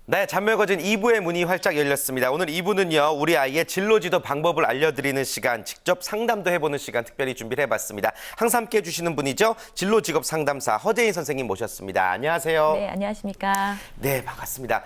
네, 잔멸거진 2부의 문이 활짝 열렸습니다. 오늘 2부는요, 우리 아이의 진로 지도 방법을 알려드리는 시간, 직접 상담도 해보는 시간 특별히 준비를 해봤습니다. 항상 함께 해주시는 분이죠. 진로 직업 상담사 허재인 선생님 모셨습니다. 안녕하세요. 네, 안녕하십니까. 네, 반갑습니다.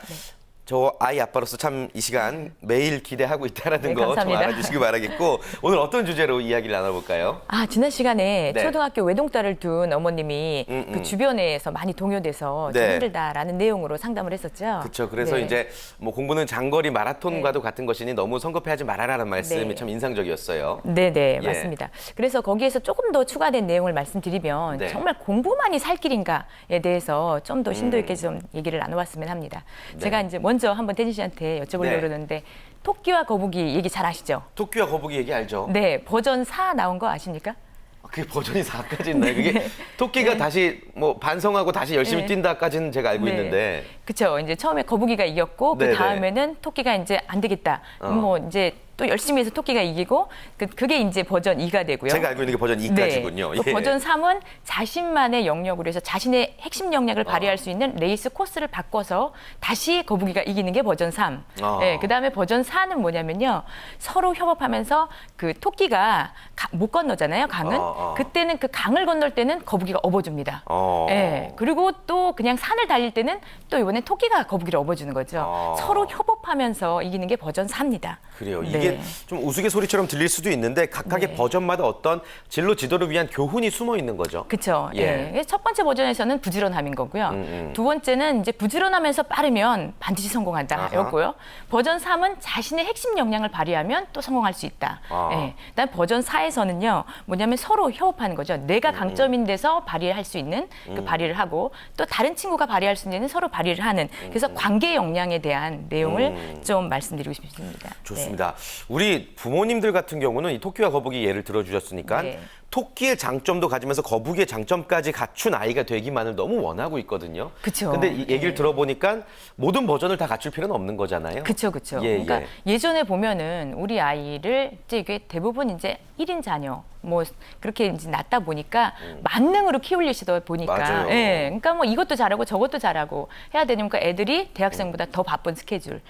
저 아이 아빠로서 참 이 시간 매일 기대하고 있다는 네, 거 좀 감사합니다. 알아주시기 바라겠고, 오늘 어떤 주제로 이야기를 나눠볼까요? 지난 시간에 네. 초등학교 외동딸을 둔 어머님이 그 주변에서 많이 동요돼서 좀 네. 힘들다라는 내용으로 상담을 했었죠. 그렇죠. 그래서 네. 이제 뭐 공부는 장거리 마라톤과도 같은 것이니 너무 성급해하지 말아라는 말씀이 네. 참 인상적이었어요. 네네, 예. 맞습니다. 그래서 거기에서 조금 더 추가된 내용을 말씀드리면 네. 정말 공부만이 살 길인가에 대해서 좀 더 심도 있게 좀 얘기를 나눠봤으면 합니다. 네. 제가 이제 먼저 한번 태진 씨한테 여쭤보려고 네. 그러는데 토끼와 거북이 얘기 잘 아시죠? 토끼와 거북이 얘기 알죠? 네, 버전 4 나온 거 아십니까? 그게 버전이 4까지 있나요? 그게 토끼가 다시 뭐 반성하고 다시 열심히 네. 뛴다까지는 제가 알고 있는데. 그렇죠. 이제 처음에 거북이가 이겼고 네네. 그 다음에는 토끼가 이제 안 되겠다. 뭐 이제 또 열심히 해서 토끼가 이기고 그게 이제 버전 2가 되고요. 제가 알고 있는 게 버전 2까지군요. 또 버전 3은 자신만의 영역으로 해서 자신의 핵심 역량을 발휘할 수 있는 레이스 코스를 바꿔서 다시 거북이가 이기는 게 버전 3. 네, 그다음에 버전 4는 뭐냐면요. 서로 협업하면서 그 토끼가 못 건너잖아요, 강은. 그때는 그 강을 건널 때는 거북이가 업어줍니다. 네, 그리고 또 그냥 산을 달릴 때는 또 이번에 토끼가 거북이를 업어주는 거죠. 서로 협업하면서 이기는 게 버전 4입니다. 그래요. 네. 이게 좀 우스갯소리처럼 들릴 수도 있는데 각각의 네. 버전마다 어떤 진로 지도를 위한 교훈이 숨어 있는 거죠. 그렇죠. 예. 예. 첫 번째 버전에서는 부지런함인 거고요. 두 번째는 이제 부지런하면서 빠르면 반드시 성공한다였고요. 버전 3은 자신의 핵심 역량을 발휘하면 또 성공할 수 있다. 예. 그다음 버전 4에서는요. 뭐냐면 서로 협업하는 거죠. 내가 강점인 데서 발휘할 수 있는 그 발휘를 하고 또 다른 친구가 발휘할 수 있는 서로 발휘를 하는 그래서 관계 역량에 대한 내용을 좀 말씀드리고 싶습니다. 좋습니다. 우리 부모님들 같은 경우는 이 토끼와 거북이 예를 들어주셨으니까 네. 토끼의 장점도 가지면서 거북이의 장점까지 갖춘 아이가 되기만을 너무 원하고 있거든요. 그쵸. 근데 이 얘기를 들어보니까 모든 버전을 다 갖출 필요는 없는 거잖아요. 그렇죠, 그렇죠. 예, 그러니까 예. 예전에 보면은 우리 아이를 이제 이게 대부분 이제 1인 자녀 뭐 그렇게 이제 낳다 보니까 만능으로 키우려시다 보니까 맞아요. 예, 그러니까 뭐 이것도 잘하고 저것도 잘하고 해야 되니까 애들이 대학생보다 더 바쁜 스케줄을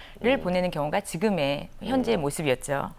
보내는 경우가 지금의 현재의 모습이었죠.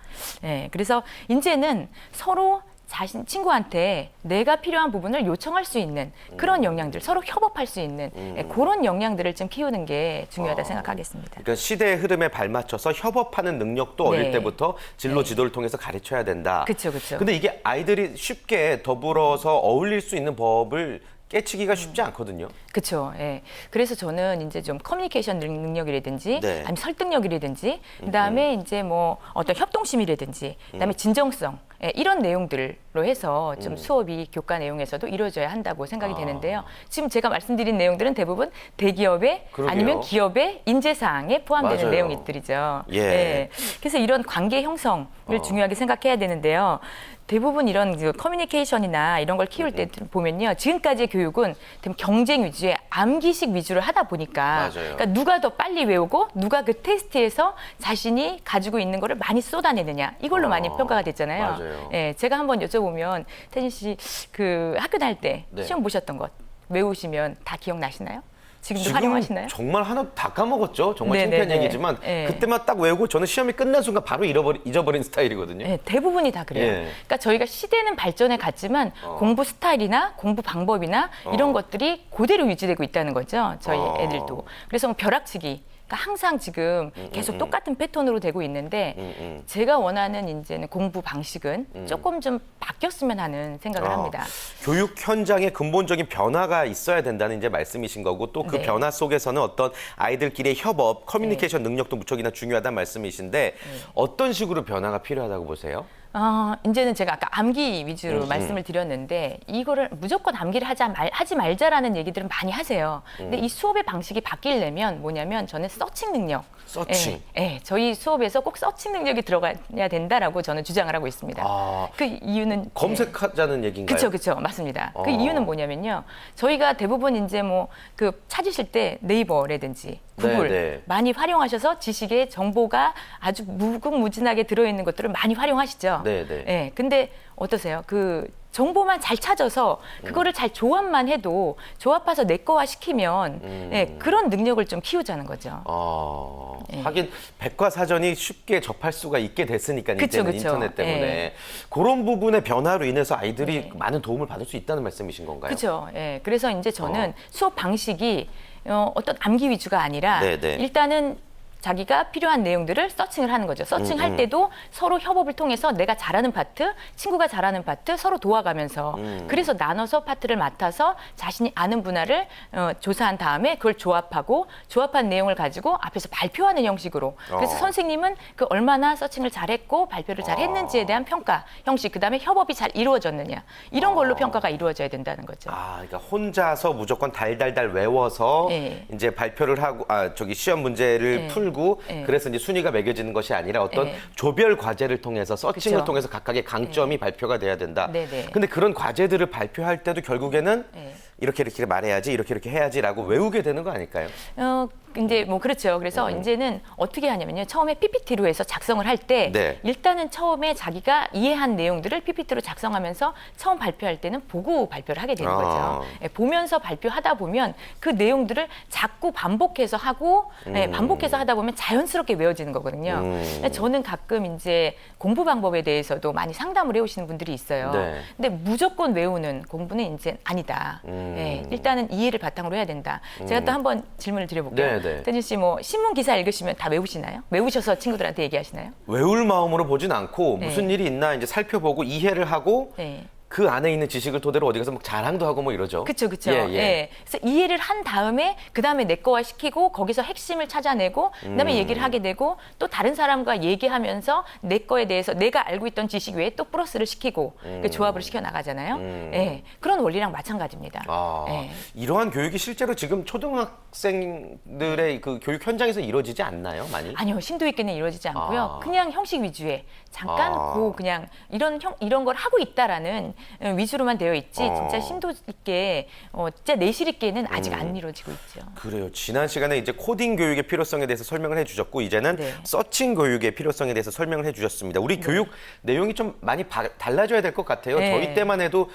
예, 그래서 이제는 서로 자신 친구한테 내가 필요한 부분을 요청할 수 있는 그런 역량들, 서로 협업할 수 있는 그런 역량들을 좀 키우는 게 중요하다 생각하겠습니다. 그러니까 시대의 흐름에 발맞춰서 협업하는 능력도 어릴 네. 때부터 진로 지도를 통해서 가르쳐야 된다. 그쵸, 그쵸. 근데 이게 아이들이 쉽게 더불어서 어울릴 수 있는 법을 깨치기가 쉽지 않거든요. 그렇죠. 예. 그래서 저는 이제 좀 커뮤니케이션 능력이라든지, 네. 아니면 설득력이라든지, 그다음에 이제 뭐 어떤 협동심이라든지, 그다음에 진정성 이런 내용들로 해서 좀 수업이 교과 내용에서도 이루어져야 한다고 생각이 되는데요. 지금 제가 말씀드린 내용들은 대부분 대기업의 그러게요. 아니면 기업의 인재사항에 포함되는 맞아요. 내용들이죠. 예. 그래서 이런 관계 형성을 중요하게 생각해야 되는데요. 대부분 이런 그 커뮤니케이션이나 이런 걸 키울 때 보면요. 지금까지의 교육은 경쟁 위주의 암기식 위주로 하다 보니까 맞아요. 그러니까 누가 더 빨리 외우고 누가 그 테스트에서 자신이 가지고 있는 거를 많이 쏟아내느냐 이걸로 많이 평가가 됐잖아요. 맞아요. 예, 제가 한번 여쭤보면 태진 씨 그 학교 다닐 때 네. 시험 보셨던 것 외우시면 다 기억나시나요? 지금도 활용하시나요? 정말 하나 다 까먹었죠. 정말 네네네. 창피한 얘기지만 네. 그때만 딱 외우고 저는 시험이 끝난 순간 바로 잊어버린 스타일이거든요. 네, 대부분이 다 그래요. 예. 그러니까 저희가 시대는 발전해 갔지만 공부 스타일이나 공부 방법이나 이런 것들이 그대로 유지되고 있다는 거죠. 저희 애들도. 그래서 뭐 벼락치기. 그러니까 항상 지금 계속 똑같은 패턴으로 되고 있는데 제가 원하는 이제는 공부 방식은 조금 좀 바뀌었으면 하는 생각을 합니다. 교육 현장에 근본적인 변화가 있어야 된다는 이제 말씀이신 거고 또 그 네. 변화 속에서는 어떤 아이들끼리의 협업, 커뮤니케이션 능력도 무척이나 중요하다는 말씀이신데 어떤 식으로 변화가 필요하다고 보세요? 이제는 제가 아까 암기 위주로 말씀을 드렸는데 이거를 무조건 암기를 하지 말자라는 얘기들은 많이 하세요. 근데 이 수업의 방식이 바뀌려면 뭐냐면 저는 서칭 능력. 서칭. 저희 수업에서 꼭 서칭 능력이 들어가야 된다라고 저는 주장을 하고 있습니다. 그 이유는 검색하자는 얘기인가요? 그렇죠, 맞습니다. 그 이유는 뭐냐면요, 저희가 대부분 이제 뭐 그 찾으실 때 네이버라든지 구글 네. 많이 활용하셔서 지식의 정보가 아주 무궁무진하게 들어있는 것들을 많이 활용하시죠. 네. 예, 근데 어떠세요? 그 정보만 잘 찾아서 그거를 잘 조합만 해도 조합해서 내 거화 시키면 예, 그런 능력을 좀 키우자는 거죠. 예. 하긴 백과사전이 쉽게 접할 수가 있게 됐으니까 그쵸, 이제는 그쵸. 인터넷 때문에 예. 그런 부분의 변화로 인해서 아이들이 예. 많은 도움을 받을 수 있다는 말씀이신 건가요? 그렇죠. 예. 그래서 이제 저는 수업 방식이 어떤 암기 위주가 아니라 네네. 일단은 자기가 필요한 내용들을 서칭을 하는 거죠. 서칭할 때도 서로 협업을 통해서 내가 잘하는 파트, 친구가 잘하는 파트 서로 도와가면서 그래서 나눠서 파트를 맡아서 자신이 아는 분야를 조사한 다음에 그걸 조합하고 조합한 내용을 가지고 앞에서 발표하는 형식으로. 그래서 선생님은 그 얼마나 서칭을 잘했고 발표를 잘했는지에 대한 평가 형식, 그다음에 협업이 잘 이루어졌느냐 이런 걸로 평가가 이루어져야 된다는 거죠. 그러니까 혼자서 무조건 달달달 외워서 예. 이제 발표를 하고 시험 문제를 예. 풀고 예. 그래서 이제 순위가 매겨지는 것이 아니라 어떤 예. 조별 과제를 통해서 서칭을 그쵸. 통해서 각각의 강점이 발표가 돼야 된다. 네네. 근데 그런 과제들을 발표할 때도 결국에는 예. 이렇게 말해야지, 이렇게 해야지라고 외우게 되는 거 아닐까요? 이제 뭐 그렇죠. 그래서 이제는 어떻게 하냐면요. 처음에 PPT로 해서 작성을 할 때 네. 일단은 처음에 자기가 이해한 내용들을 PPT로 작성하면서 처음 발표할 때는 보고 발표를 하게 되는 거죠. 예, 보면서 발표하다 보면 그 내용들을 자꾸 반복해서 하고 반복해서 하다 보면 자연스럽게 외워지는 거거든요. 저는 가끔 이제 공부 방법에 대해서도 많이 상담을 해오시는 분들이 있어요. 네. 근데 무조건 외우는 공부는 이제 아니다. 예, 일단은 이해를 바탕으로 해야 된다. 제가 또 한번 질문을 드려볼게요. 네. 태진 씨 뭐 신문 기사 읽으시면 다 외우시나요? 외우셔서 친구들한테 얘기하시나요? 외울 마음으로 보진 않고 네. 무슨 일이 있나 이제 살펴보고 이해를 하고 네. 그 안에 있는 지식을 토대로 어디 가서 막 자랑도 하고 뭐 이러죠. 그렇죠. 예. 예. 그래서 이해를 한 다음에 그다음에 내 거화 시키고 거기서 핵심을 찾아내고 그다음에 얘기를 하게 되고 또 다른 사람과 얘기하면서 내 거에 대해서 내가 알고 있던 지식 외에 또 플러스를 시키고 그 조합을 시켜 나가잖아요. 예. 그런 원리랑 마찬가지입니다. 예. 이러한 교육이 실제로 지금 초등학생들의 그 교육 현장에서 이루어지지 않나요, 많이? 아니요, 심도 있게는 이루어지지 않고요. 그냥 형식 위주의 잠깐 그냥 이런 걸 하고 있다라는 위주로만 되어 있지 진짜 심도 있게 진짜 내실 있게는 아직 안 이루어지고 있죠. 그래요. 지난 시간에 이제 코딩 교육의 필요성에 대해서 설명을 해주셨고 이제는 네. 서칭 교육의 필요성에 대해서 설명을 해주셨습니다. 우리 교육 내용이 좀 많이 달라져야 될 것 같아요. 네. 저희 때만 해도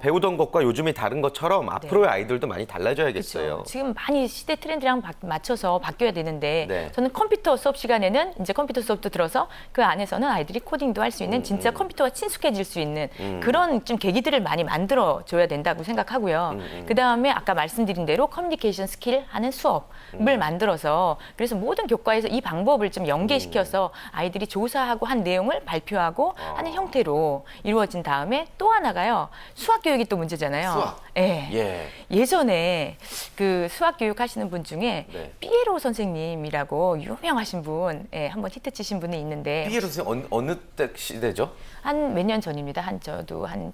배우던 것과 요즘이 다른 것처럼 앞으로의 아이들도 많이 달라져야겠어요. 그렇죠. 지금 많이 시대 트렌드랑 맞춰서 바뀌어야 되는데 네. 저는 컴퓨터 수업 시간에는 이제 컴퓨터 수업도 들어서 그 안에서는 아이들이 코딩도 할 수 있는 진짜 컴퓨터와 친숙해질 수 있는 그런 좀 계기들을 많이 만들어줘야 된다고 생각하고요. 그다음에 아까 말씀드린 대로 커뮤니케이션 스킬 하는 수업을 만들어서 그래서 모든 교과에서 이 방법을 좀 연계시켜서 아이들이 조사하고 한 내용을 발표하고 하는 형태로 이루어진 다음에 또 하나가요. 수학 교육이 또 문제잖아요. 수학. 예. 예전에 그 수학 교육 하시는 분 중에 네. 삐에로 선생님이라고 유명하신 분, 한번 히트 치신 분이 있는데 삐에로 선생님 어느 때 시대죠? 한 몇 년 전입니다. 저도 한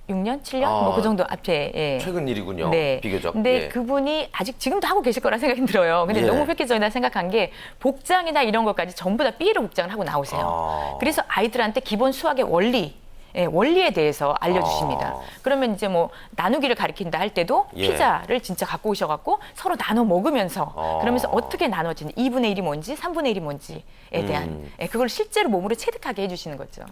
6년, 7년 뭐 그 정도 앞에. 예. 최근 일이군요. 네. 비교적. 근데 예. 그분이 아직 지금도 하고 계실 거라 생각이 들어요. 근데 예. 너무 획기적이다 생각한 게 복장이나 이런 것까지 전부 다 삐에로 복장을 하고 나오세요. 그래서 아이들한테 기본 수학의 원리에 대해서 알려주십니다. 그러면 이제 뭐 나누기를 가리킨다 할 때도 예. 피자를 진짜 갖고 오셔갖고 서로 나눠 먹으면서 그러면서 어떻게 나눠지는 2분의 1이 뭔지 3분의 1이 뭔지에 대한 그걸 실제로 몸으로 체득하게 해주시는 거죠.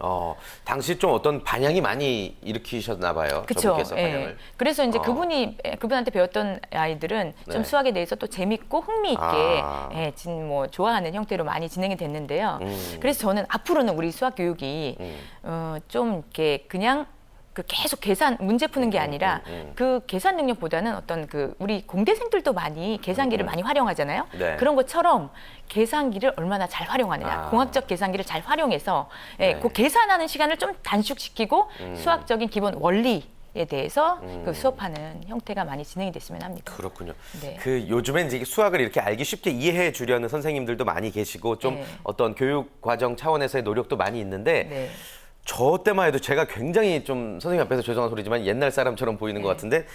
당시 좀 어떤 반향이 많이 일으키셨나 봐요. 그렇죠. 저분께서 반향을. 그래서 이제 그분한테 배웠던 아이들은 좀 네. 수학에 대해서 또 재밌고 흥미있게 뭐 좋아하는 형태로 많이 진행이 됐는데요. 그래서 저는 앞으로는 우리 수학 교육이 좀 이렇게 그냥 그 계속 문제 푸는 게 아니라 그 계산 능력보다는 어떤 그 우리 공대생들도 많이 계산기를 많이 활용하잖아요. 네. 그런 것처럼 계산기를 얼마나 잘 활용하느냐, 공학적 계산기를 잘 활용해서 그 계산하는 시간을 좀 단축시키고 수학적인 기본 원리에 대해서 그 수업하는 형태가 많이 진행이 됐으면 합니다. 그렇군요. 네. 그 요즘엔 이제 수학을 이렇게 알기 쉽게 이해해 주려는 선생님들도 많이 계시고 좀 네. 어떤 교육 과정 차원에서의 노력도 많이 있는데 네. 저 때만 해도 제가 굉장히 좀 선생님 앞에서 죄송한 소리지만 옛날 사람처럼 보이는 것 같은데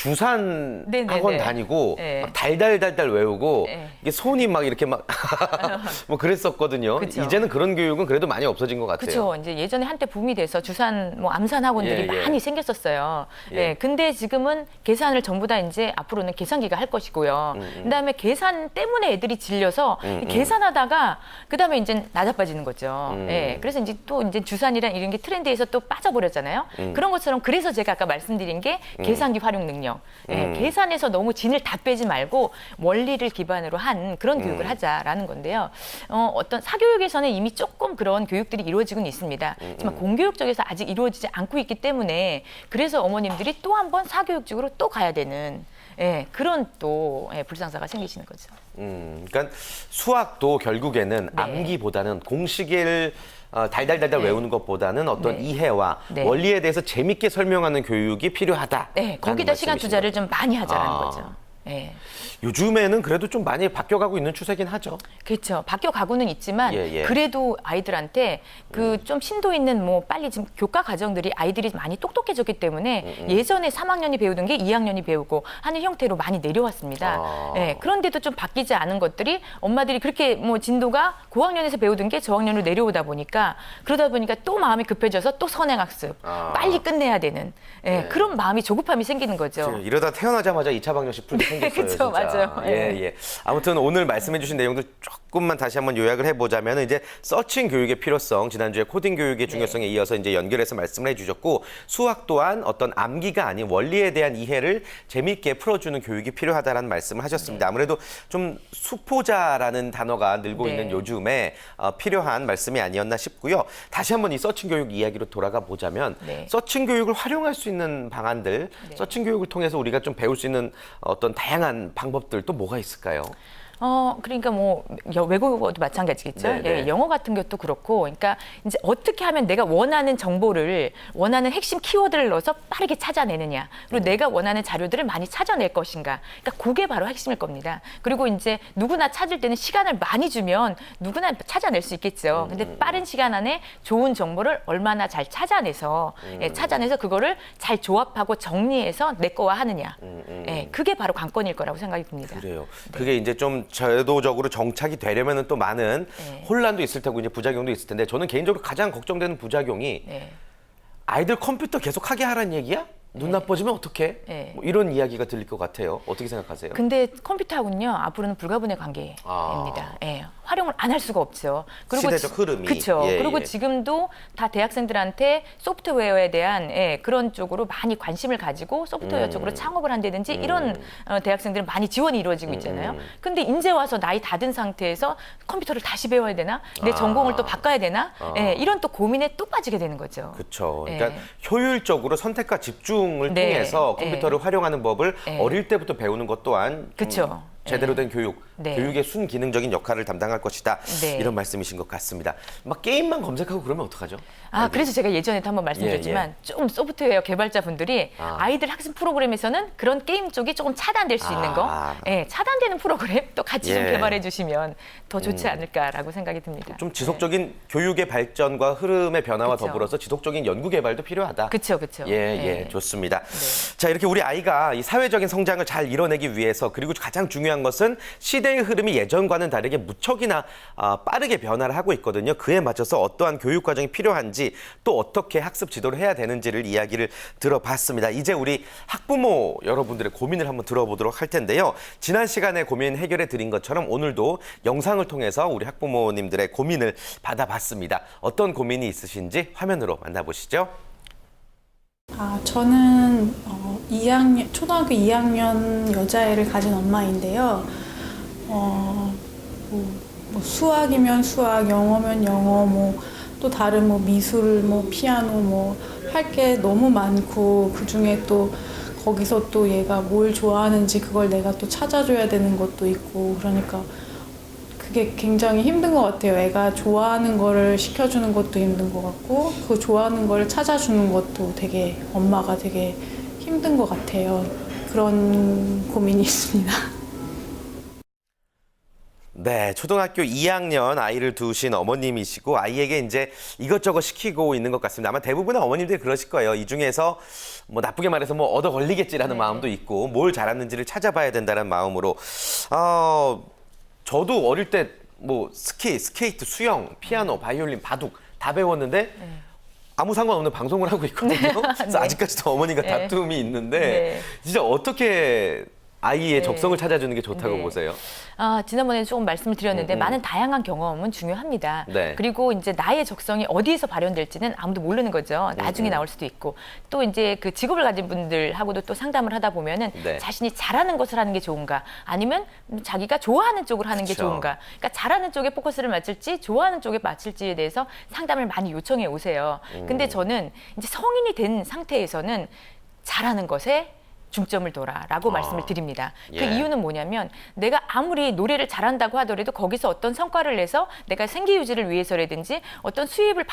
주산 네네네. 학원 다니고 네. 막 달달달달 외우고 네. 이게 손이 막 이렇게 막 뭐 그랬었거든요. 그쵸. 이제는 그런 교육은 그래도 많이 없어진 것 같아요. 그렇죠. 이제 예전에 한때 붐이 돼서 주산 뭐 암산 학원들이 예, 예. 많이 생겼었어요. 예. 예. 근데 지금은 계산을 전부 다 이제 앞으로는 계산기가 할 것이고요. 그다음에 계산 때문에 애들이 질려서 계산하다가 그다음에 이제 낮아빠지는 거죠. 예. 그래서 이제 또 이제 주산이란 이런 게 트렌드에서 또 빠져버렸잖아요. 그런 것처럼 그래서 제가 아까 말씀드린 게 계산기 활용 능력. 예. 계산에서 너무 진을 다 빼지 말고 원리를 기반으로 한 그런 교육을 하자라는 건데요. 어떤 사교육에서는 이미 조금 그런 교육들이 이루어지고는 있습니다. 하지만 공교육 쪽에서 아직 이루어지지 않고 있기 때문에 그래서 어머님들이 또 한 번 사교육 쪽으로 또 가야 되는 예, 그런 또 불상사가 생기시는 거죠. 그러니까 수학도 결국에는 네. 암기보다는 공식을 달달달달 네. 외우는 것보다는 어떤 네. 이해와 네. 원리에 대해서 재밌게 설명하는 교육이 필요하다. 네, 거기다 시간 투자를 좀 많이 하자라는 거죠. 예. 요즘에는 그래도 좀 많이 바뀌어가고 있는 추세긴 하죠. 그렇죠. 바뀌어 가고는 있지만 예, 예. 그래도 아이들한테 그 좀 심도 있는 뭐 빨리 지금 교과 과정들이 아이들이 많이 똑똑해졌기 때문에 예전에 3학년이 배우던 게 2학년이 배우고 하는 형태로 많이 내려왔습니다. 예. 그런데도 좀 바뀌지 않은 것들이 엄마들이 그렇게 뭐 진도가 고학년에서 배우던 게 저학년으로 내려오다 보니까 그러다 보니까 또 마음이 급해져서 또 선행학습 빨리 끝내야 되는 예, 그런 마음이 조급함이 생기는 거죠. 이러다 태어나자마자 2차 방정식 풀게 생겼어요. 그쵸, 진짜. 맞아요. 예, 예. 아무튼 오늘 말씀해주신 내용들 조금만 다시 한번 요약을 해보자면 이제 서칭 교육의 필요성, 지난주에 코딩 교육의 중요성에 이어서 이제 연결해서 말씀을 해주셨고 수학 또한 어떤 암기가 아닌 원리에 대한 이해를 재미있게 풀어주는 교육이 필요하다라는 말씀을 하셨습니다. 아무래도 좀 수포자라는 단어가 늘고 네. 있는 요즘에 필요한 말씀이 아니었나 싶고요. 다시 한번 이 서칭 교육 이야기로 돌아가 보자면 네. 서칭 교육을 활용할 수 있는 방안들, 서칭 교육을 통해서 우리가 좀 배울 수 있는 어떤 다양한 방법들 또 뭐가 있을까요? 그러니까 뭐 외국어도 마찬가지겠죠. 네, 네. 예, 영어 같은 것도 그렇고, 그러니까 이제 어떻게 하면 내가 원하는 정보를 원하는 핵심 키워드를 넣어서 빠르게 찾아내느냐, 그리고 내가 원하는 자료들을 많이 찾아낼 것인가. 그러니까 그게 바로 핵심일 겁니다. 그리고 이제 누구나 찾을 때는 시간을 많이 주면 누구나 찾아낼 수 있겠죠. 근데 빠른 시간 안에 좋은 정보를 얼마나 잘 찾아내서 찾아내서 그거를 잘 조합하고 정리해서 내 거화 하느냐. 예, 그게 바로 관건일 거라고 생각이 듭니다. 그래요. 그게 이제 좀 제도적으로 정착이 되려면은 또 많은 혼란도 있을 테고 이제 부작용도 있을 텐데 저는 개인적으로 가장 걱정되는 부작용이 아이들 컴퓨터 계속 하게 하라는 얘기야? 눈 나빠지면 어떡해? 네. 뭐 이런 이야기가 들릴 것 같아요. 어떻게 생각하세요? 근데 컴퓨터하고는요 앞으로는 불가분의 관계입니다. 예, 활용을 안 할 수가 없죠. 시대적 흐름이. 그렇죠. 예, 그리고 예. 지금도 다 대학생들한테 소프트웨어에 대한 그런 쪽으로 많이 관심을 가지고 소프트웨어 쪽으로 창업을 한다든지 이런 대학생들은 많이 지원이 이루어지고 있잖아요. 근데 이제 와서 나이 다 든 상태에서 컴퓨터를 다시 배워야 되나? 내 전공을 또 바꿔야 되나? 예, 이런 또 고민에 또 빠지게 되는 거죠. 그렇죠. 예. 그러니까 효율적으로 선택과 집중을 네. 통해서 컴퓨터를 활용하는 법을 네. 어릴 때부터 배우는 것 또한 그쵸. 제대로 된 교육, 네. 교육의 순기능적인 역할을 담당할 것이다. 네. 이런 말씀이신 것 같습니다. 막 게임만 검색하고 그러면 어떡하죠? 그래서 제가 예전에도 한번 말씀드렸지만 좀 소프트웨어 개발자분들이 아이들 학습 프로그램에서는 그런 게임 쪽이 조금 차단될 수 있는 거, 차단되는 프로그램 또 같이 좀 예. 개발해 주시면 더 좋지 않을까라고 생각이 듭니다. 좀 지속적인 교육의 발전과 흐름의 변화와 그쵸. 더불어서 지속적인 연구 개발도 필요하다. 그렇죠. 예, 좋습니다. 자, 이렇게 우리 아이가 이 사회적인 성장을 잘 이뤄내기 위해서 그리고 가장 중요한 것은 시대의 흐름이 예전과는 다르게 무척이나 빠르게 변화를 하고 있거든요. 그에 맞춰서 어떠한 교육 과정이 필요한지 또 어떻게 학습 지도를 해야 되는지를 이야기를 들어봤습니다. 이제 우리 학부모 여러분들의 고민을 한번 들어보도록 할 텐데요. 지난 시간에 고민 해결해 드린 것처럼 오늘도 영상을 통해서 우리 학부모님들의 고민을 받아봤습니다. 어떤 고민이 있으신지 화면으로 만나보시죠. 저는 초등학교 2학년 여자애를 가진 엄마인데요. 뭐 수학이면 수학, 영어면 영어, 또 다른 미술, 피아노, 할 게 너무 많고 그 중에 또 거기서 또 얘가 뭘 좋아하는지 그걸 내가 또 찾아줘야 되는 것도 있고 그러니까 그게 굉장히 힘든 것 같아요. 애가 좋아하는 거를 시켜주는 것도 힘든 것 같고 그 좋아하는 거를 찾아주는 것도 엄마가 되게 힘든 것 같아요. 그런 고민이 있습니다. 네, 초등학교 2학년 아이를 두신 어머님이시고 아이에게 이제 이것저것 시키고 있는 것 같습니다. 아마 대부분의 어머님들이 그러실 거예요. 이 중에서 뭐 나쁘게 말해서 뭐 얻어 걸리겠지라는 마음도 있고 뭘 잘하는지를 찾아봐야 된다는 마음으로 저도 어릴 때 뭐 스키, 스케이트, 수영, 피아노, 바이올린, 바둑 다 배웠는데 아무 상관없는 방송을 하고 있거든요. 그래서 아직까지도 어머니가 다툼이 있는데 진짜 어떻게 아이의 적성을 찾아주는 게 좋다고 보세요? 지난번에 조금 말씀을 드렸는데 많은 다양한 경험은 중요합니다. 네. 그리고 이제 나의 적성이 어디에서 발현될지는 아무도 모르는 거죠. 나중에 나올 수도 있고 또 이제 그 직업을 가진 분들하고도 또 상담을 하다 보면은 자신이 잘하는 것을 하는 게 좋은가 아니면 자기가 좋아하는 쪽을 하는 게 좋은가. 그러니까 잘하는 쪽에 포커스를 맞출지 좋아하는 쪽에 맞출지에 대해서 상담을 많이 요청해 오세요. 근데 저는 이제 성인이 된 상태에서는 잘하는 것에 중점을 둬라라고 말씀을 드립니다. 그 이유는 뭐냐면 내가 아무리 노래를 잘한다고 하더라도 거기서 어떤 성과를 내서 내가 생계 유지를 위해서라든지 어떤 수입을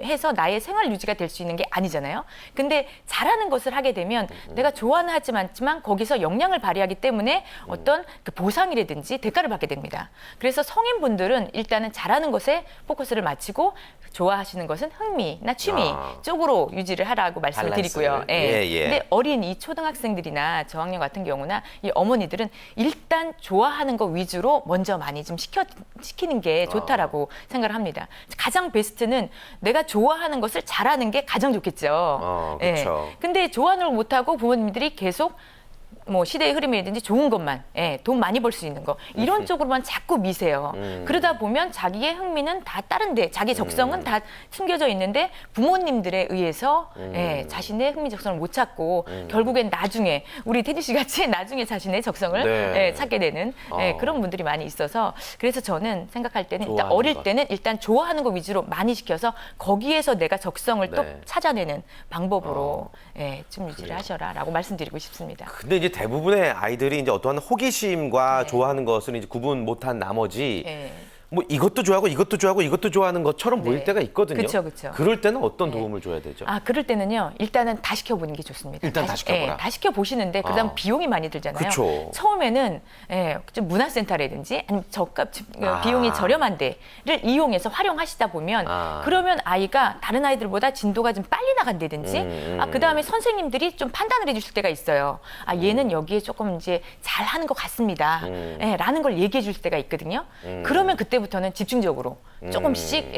해서 나의 생활 유지가 될 수 있는 게 아니잖아요. 근데 잘하는 것을 하게 되면 내가 좋아는 하지만 거기서 역량을 발휘하기 때문에 어떤 그 보상이라든지 대가를 받게 됩니다. 그래서 성인분들은 일단은 잘하는 것에 포커스를 맞추고 좋아하시는 것은 흥미나 취미 쪽으로 유지를 하라고 말씀을 드리고요. 근데 어린 이 초등학생들이나 저학년 같은 경우나 이 어머니들은 일단 좋아하는 거 위주로 먼저 많이 좀 시키는 게 좋다라고 생각을 합니다. 가장 베스트는 내가 좋아하는 것을 잘하는 게 가장 좋겠죠. 그렇죠. 근데 좋아하는 걸 못하고 부모님들이 계속 뭐 시대의 흐름이라든지 좋은 것만, 돈 많이 벌 수 있는 거 이런 쪽으로만 자꾸 미세요. 그러다 보면 자기의 흥미는 다 다른데 자기 적성은 다 숨겨져 있는데 부모님들에 의해서 자신의 흥미 적성을 못 찾고 결국엔 나중에 우리 태진 씨 같이 나중에 자신의 적성을 찾게 되는 그런 분들이 많이 있어서 그래서 저는 생각할 때는 일단 어릴 때는 일단 좋아하는 거 위주로 많이 시켜서 거기에서 내가 적성을 또 찾아내는 방법으로 좀 유지를 하셔라라고 말씀드리고 싶습니다. 근데 이제 대부분의 아이들이 이제 어떠한 호기심과 좋아하는 것을 이제 구분 못한 나머지 뭐 이것도 좋아하고 이것도 좋아하고 이것도 좋아하는 것처럼 보일 때가 있거든요. 그렇죠. 그럴 때는 어떤 도움을 줘야 되죠? 그럴 때는요. 일단은 다 시켜보는 게 좋습니다. 일단 다 시켜보라. 다 시켜보시는데 그다음 비용이 많이 들잖아요. 그쵸. 처음에는 좀 문화센터라든지 아니면 저가 비용이 저렴한 데를 이용해서 활용하시다 보면 그러면 아이가 다른 아이들보다 진도가 좀 빨리 나간다든지 그다음에 선생님들이 좀 판단을 해주실 때가 있어요. 얘는 여기에 조금 이제 잘하는 것 같습니다. 라는 걸 얘기해 줄 때가 있거든요. 그러면 그때부터는 집중적으로 조금씩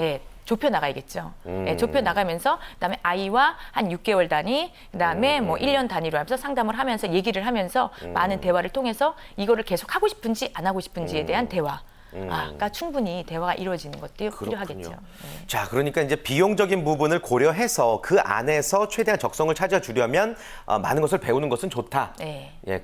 좁혀 나가야겠죠. 좁혀 나가면서 그다음에 아이와 한 6개월 단위, 그다음에 뭐 1년 단위로 하면서 상담을 하면서 얘기를 하면서 많은 대화를 통해서 이거를 계속 하고 싶은지 안 하고 싶은지에 대한 대화. 그러니까 충분히 대화가 이루어지는 것도 필요하겠죠. 자, 그러니까 이제 비용적인 부분을 고려해서 그 안에서 최대한 적성을 찾아주려면 많은 것을 배우는 것은 좋다.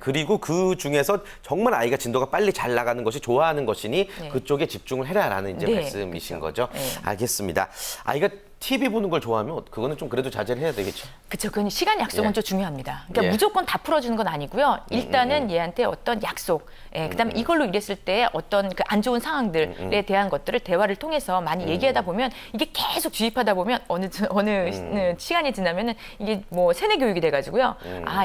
그리고 그 중에서 정말 아이가 진도가 빨리 잘 나가는 것이 좋아하는 것이니 그쪽에 집중을 해라라는 이제 말씀이신 거죠. 알겠습니다. 아이가 TV 보는 걸 좋아하면 그거는 좀 그래도 자제를 해야 되겠죠. 그렇죠. 그건 시간 약속은 좀 중요합니다. 그러니까 무조건 다 풀어주는 건 아니고요. 일단은 얘한테 어떤 약속, 그다음에 이걸로 이랬을 때 어떤 그 안 좋은 상황들에 대한 것들을 대화를 통해서 많이 얘기하다 보면 이게 계속 주입하다 보면 어느 시간이 지나면은 이게 뭐 세뇌 교육이 돼가지고요.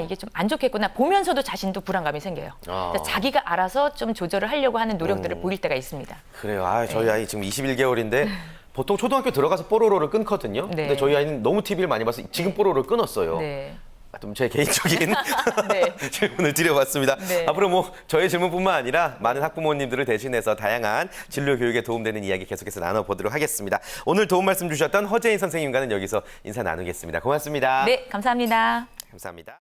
이게 좀 안 좋겠구나 보면서도 자신도 불안감이 생겨요. 그래서 자기가 알아서 좀 조절을 하려고 하는 노력들을 보일 때가 있습니다. 그래요. 저희 아이 지금 21개월인데. 보통 초등학교 들어가서 뽀로로를 끊거든요. 근데 저희 아이는 너무 TV를 많이 봐서 지금 뽀로로를 끊었어요. 좀 제 개인적인 질문을 드려봤습니다. 앞으로 뭐 저의 질문뿐만 아니라 많은 학부모님들을 대신해서 다양한 진로 교육에 도움되는 이야기 계속해서 나눠보도록 하겠습니다. 오늘 도움 말씀 주셨던 허재인 선생님과는 여기서 인사 나누겠습니다. 고맙습니다. 네, 감사합니다. 감사합니다.